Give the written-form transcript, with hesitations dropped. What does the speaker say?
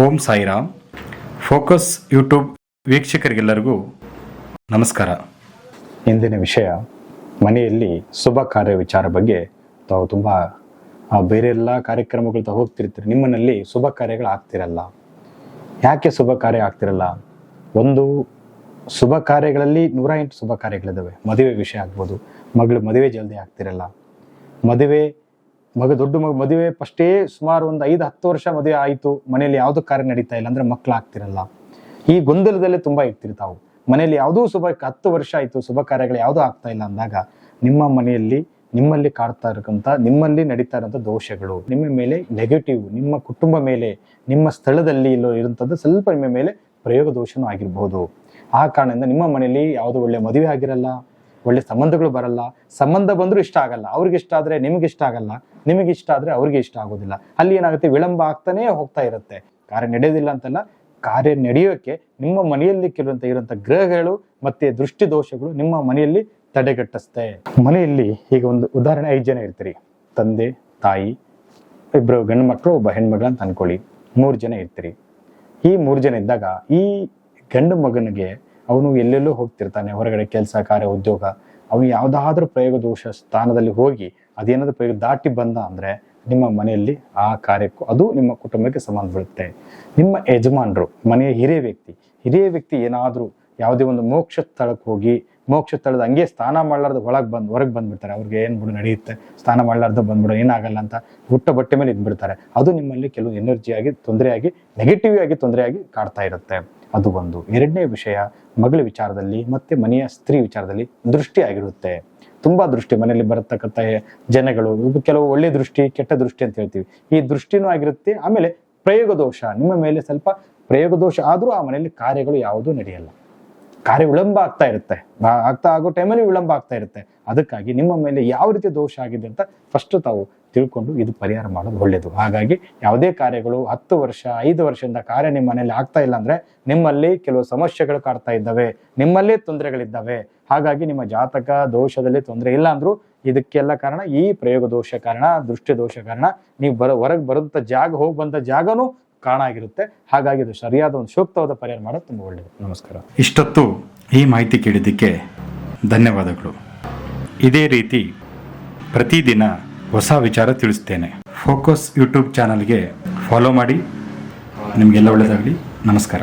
ಓಂ Sairam. Focus YouTube ವೀಕ್ಷಕರಿಗೆಲ್ಲರಿಗೂ ನಮಸ್ಕಾರ. ಇಂದಿನ ವಿಷಯ ಮನೆಯಲ್ಲಿ ಶುಭ ಕಾರ್ಯ ವಿಚಾರ ಬಗ್ಗೆ. ತಾವು ತುಂಬ ಬೇರೆ ಎಲ್ಲ ಕಾರ್ಯಕ್ರಮಗಳು ತಾವು ಹೋಗ್ತಿರ್ತೀರಿ, ನಿಮ್ಮನಲ್ಲಿ ಶುಭ ಕಾರ್ಯಗಳು ಆಗ್ತಿರಲ್ಲ. ಯಾಕೆ ಶುಭ ಕಾರ್ಯ ಆಗ್ತಿರಲ್ಲ? ಒಂದು ಶುಭ ಕಾರ್ಯಗಳಲ್ಲಿ 108 ಶುಭ ಕಾರ್ಯಗಳಿದ್ದಾವೆ. ಮದುವೆ ವಿಷಯ ಆಗ್ಬೋದು, ಮಗಳು ಮದುವೆ ಜಲ್ದಿ ಆಗ್ತಿರಲ್ಲ. ದೊಡ್ಡ ಮದುವೆ ಫಸ್ಟೇ ಸುಮಾರು ಒಂದು 5-10 ವರ್ಷ ಮದುವೆ ಆಯಿತು, ಮನೆಯಲ್ಲಿ ಯಾವುದೂ ಕಾರ್ಯ ನಡೀತಾ ಇಲ್ಲ ಅಂದರೆ ಮಕ್ಕಳು ಆಗ್ತಿರಲ್ಲ. ಈ ಗೊಂದಲದಲ್ಲೇ ತುಂಬ ಇರ್ತಿರ್ತಾವು. ಮನೆಯಲ್ಲಿ ಯಾವುದೂ 10 ವರ್ಷ ಆಯಿತು, ಶುಭ ಕಾರ್ಯಗಳು ಯಾವುದೂ ಆಗ್ತಾ ಇಲ್ಲ ಅಂದಾಗ ನಿಮ್ಮ ಮನೆಯಲ್ಲಿ ನಿಮ್ಮಲ್ಲಿ ಕಾಡ್ತಾ ಇರತಕ್ಕಂಥ, ನಿಮ್ಮಲ್ಲಿ ನಡೀತಾ ಇರೋಂಥ ದೋಷಗಳು, ನಿಮ್ಮ ಮೇಲೆ ನೆಗೆಟಿವ್, ನಿಮ್ಮ ಕುಟುಂಬ ಮೇಲೆ, ನಿಮ್ಮ ಸ್ಥಳದಲ್ಲಿ ಇರುವಂಥದ್ದು ಸ್ವಲ್ಪ ನಿಮ್ಮ ಮೇಲೆ ಪ್ರಯೋಗ ದೋಷನೂ ಆಗಿರ್ಬೋದು. ಆ ಕಾರಣದಿಂದ ನಿಮ್ಮ ಮನೆಯಲ್ಲಿ ಯಾವುದೋ ಒಳ್ಳೆ ಮದುವೆ ಆಗಿರಲ್ಲ, ಒಳ್ಳೆ ಸಂಬಂಧಗಳು ಬರಲ್ಲ. ಸಂಬಂಧ ಬಂದರೂ ಇಷ್ಟ ಆಗಲ್ಲ, ಅವ್ರಿಗೆ ಇಷ್ಟ ಆದರೆ ನಿಮಗೆ ಇಷ್ಟ ಆಗಲ್ಲ, ನಿಮಗೆ ಇಷ್ಟ ಆದರೆ ಅವ್ರಿಗೆ ಇಷ್ಟ ಆಗೋದಿಲ್ಲ. ಅಲ್ಲಿ ಏನಾಗುತ್ತೆ, ವಿಳಂಬ ಆಗ್ತಾನೇ ಹೋಗ್ತಾ ಇರುತ್ತೆ. ಕಾರ್ಯ ನಡೆಯೋದಿಲ್ಲ ಅಂತಲ್ಲ, ಕಾರ್ಯ ನಡೆಯೋಕೆ ನಿಮ್ಮ ಮನೆಯಲ್ಲಿ ಇರುವಂಥ ಗ್ರಹಗಳು ಮತ್ತೆ ದೃಷ್ಟಿ ದೋಷಗಳು ನಿಮ್ಮ ಮನೆಯಲ್ಲಿ ತಡೆಗಟ್ಟಿಸುತ್ತೆ. ಮನೆಯಲ್ಲಿ ಈಗ ಒಂದು ಉದಾಹರಣೆ, 5 ಜನ ಇರ್ತೀರಿ. ತಂದೆ, ತಾಯಿ, 2 ಗಂಡು ಮಕ್ಕಳು, 1 ಹೆಣ್ಮಗಳು ಅಂತ ಅನ್ಕೊಳ್ಳಿ. 3 ಜನ ಇರ್ತೀರಿ. ಈ 3 ಜನ ಇದ್ದಾಗ ಈ ಗಂಡು ಮಗನಿಗೆ ಅವನು ಎಲ್ಲೆಲ್ಲೋ ಹೋಗ್ತಿರ್ತಾನೆ, ಹೊರಗಡೆ ಕೆಲಸ, ಕಾರ್ಯ, ಉದ್ಯೋಗ. ಅವನು ಯಾವುದಾದ್ರೂ ಪ್ರಯೋಗ ದೋಷ ಸ್ಥಾನದಲ್ಲಿ ಹೋಗಿ ಅದೇನಾದ್ರೂ ಪ್ರಯೋಗ ದಾಟಿ ಬಂದ ಅಂದರೆ ನಿಮ್ಮ ಮನೆಯಲ್ಲಿ ಆ ಕಾರ್ಯಕ್ಕೂ ಅದು ನಿಮ್ಮ ಕುಟುಂಬಕ್ಕೆ ಸಂಬಂಧ ಬೀಳುತ್ತೆ. ನಿಮ್ಮ ಯಜಮಾನರು, ಮನೆಯ ಹಿರಿಯ ವ್ಯಕ್ತಿ ಏನಾದರೂ ಯಾವುದೇ ಒಂದು ಮೋಕ್ಷ ಸ್ಥಳಕ್ಕೆ ಹೋಗಿ, ಮೋಕ್ಷ ಸ್ಥಳದ ಹಂಗೆ ಸ್ನಾನ ಮಾಡಲಾರ್ದು ಹೊರಗೆ ಬಂದ್ಬಿಡ್ತಾರೆ. ಅವ್ರಿಗೆ ಏನು ಬಿಡು ನಡೆಯುತ್ತೆ, ಸ್ನಾನ ಮಾಡಲಾರ್ದು ಬಂದ್ಬಿಡು, ಏನಾಗಲ್ಲ ಅಂತ ಹುಟ್ಟ ಬಟ್ಟೆ ಮೇಲೆ ಇದ್ಬಿಡ್ತಾರೆ. ಅದು ನಿಮ್ಮಲ್ಲಿ ಕೆಲವು ಎನರ್ಜಿಯಾಗಿ ತೊಂದರೆಯಾಗಿ, ನೆಗೆಟಿವ್ ಆಗಿ ತೊಂದರೆಯಾಗಿ ಕಾಡ್ತಾ ಇರುತ್ತೆ. ಅದು ಒಂದು. 2ನೇ ವಿಷಯ, ಮಗಳ ವಿಚಾರದಲ್ಲಿ ಮತ್ತೆ ಮನೆಯ ಸ್ತ್ರೀ ವಿಚಾರದಲ್ಲಿ ದೃಷ್ಟಿ ಆಗಿರುತ್ತೆ. ತುಂಬಾ ದೃಷ್ಟಿ ಮನೆಯಲ್ಲಿ ಬರತಕ್ಕಂಥ ಜನಗಳು, ಕೆಲವು ಒಳ್ಳೆ ದೃಷ್ಟಿ, ಕೆಟ್ಟ ದೃಷ್ಟಿ ಅಂತ ಹೇಳ್ತೀವಿ. ಈ ದೃಷ್ಟಿನೂ ಆಗಿರುತ್ತೆ. ಆಮೇಲೆ ಪ್ರಯೋಗ ದೋಷ, ನಿಮ್ಮ ಮೇಲೆ ಸ್ವಲ್ಪ ಪ್ರಯೋಗ ದೋಷ ಆದ್ರೂ ಆ ಮನೆಯಲ್ಲಿ ಕಾರ್ಯಗಳು ಯಾವುದೂ ನಡೆಯಲ್ಲ. ಕಾರ್ಯ ವಿಳಂಬ ಆಗ್ತಾ ಇರುತ್ತೆ, ಆಗೋ ಟೈಮಲ್ಲಿ ವಿಳಂಬ ಆಗ್ತಾ ಇರುತ್ತೆ. ಅದಕ್ಕಾಗಿ ನಿಮ್ಮ ಮೇಲೆ ಯಾವ ರೀತಿ ದೋಷ ಆಗಿದೆ ಅಂತ ಫಸ್ಟ್ ತಾವು ತಿಳ್ಕೊಂಡು ಇದು ಪರಿಹಾರ ಮಾಡೋದು ಒಳ್ಳೇದು. ಹಾಗಾಗಿ ಯಾವುದೇ ಕಾರ್ಯಗಳು 10 ವರ್ಷ 5 ವರ್ಷದಿಂದ ಕಾರ್ಯ ನಿಮ್ಮ ಮನೆಯಲ್ಲಿ ಆಗ್ತಾ ಇಲ್ಲ ಅಂದ್ರೆ ನಿಮ್ಮಲ್ಲಿ ಕೆಲವು ಸಮಸ್ಯೆಗಳು ಕಾಡ್ತಾ ಇದ್ದಾವೆ, ನಿಮ್ಮಲ್ಲೇ ತೊಂದರೆಗಳಿದ್ದಾವೆ. ಹಾಗಾಗಿ ನಿಮ್ಮ ಜಾತಕ ದೋಷದಲ್ಲಿ ತೊಂದರೆ ಇಲ್ಲ ಅಂದ್ರೂ ಇದಕ್ಕೆಲ್ಲ ಕಾರಣ ಈ ಪ್ರಯೋಗ ದೋಷ ಕಾರಣ, ದೃಷ್ಟಿ ದೋಷ ಕಾರಣ. ನೀವು ಹೊರಗೆ ಬರುವಂತ ಜಾಗ, ಹೋಗಿ ಬಂದ ಜಾಗನೂ ಕಾರಣ ಆಗಿರುತ್ತೆ. ಹಾಗಾಗಿ ಇದು ಸರಿಯಾದ ಒಂದು ಸೂಕ್ತವಾದ ಪರಿಹಾರ ಮಾಡೋದು ತುಂಬ ಒಳ್ಳೆಯದು. ನಮಸ್ಕಾರ. ಇಷ್ಟೊತ್ತು ಈ ಮಾಹಿತಿ ಕೇಳಿದ್ದಕ್ಕೆ ಧನ್ಯವಾದಗಳು. ಇದೇ ರೀತಿ ಪ್ರತಿದಿನ ಹೊಸ ವಿಚಾರ ತಿಳಿಸ್ತೇನೆ. ಫೋಕಸ್ ಯೂಟ್ಯೂಬ್ ಚಾನಲ್ಗೆ ಫಾಲೋ ಮಾಡಿ. ನಿಮಗೆಲ್ಲ ಒಳ್ಳೆಯದಾಗಲಿ. ನಮಸ್ಕಾರ.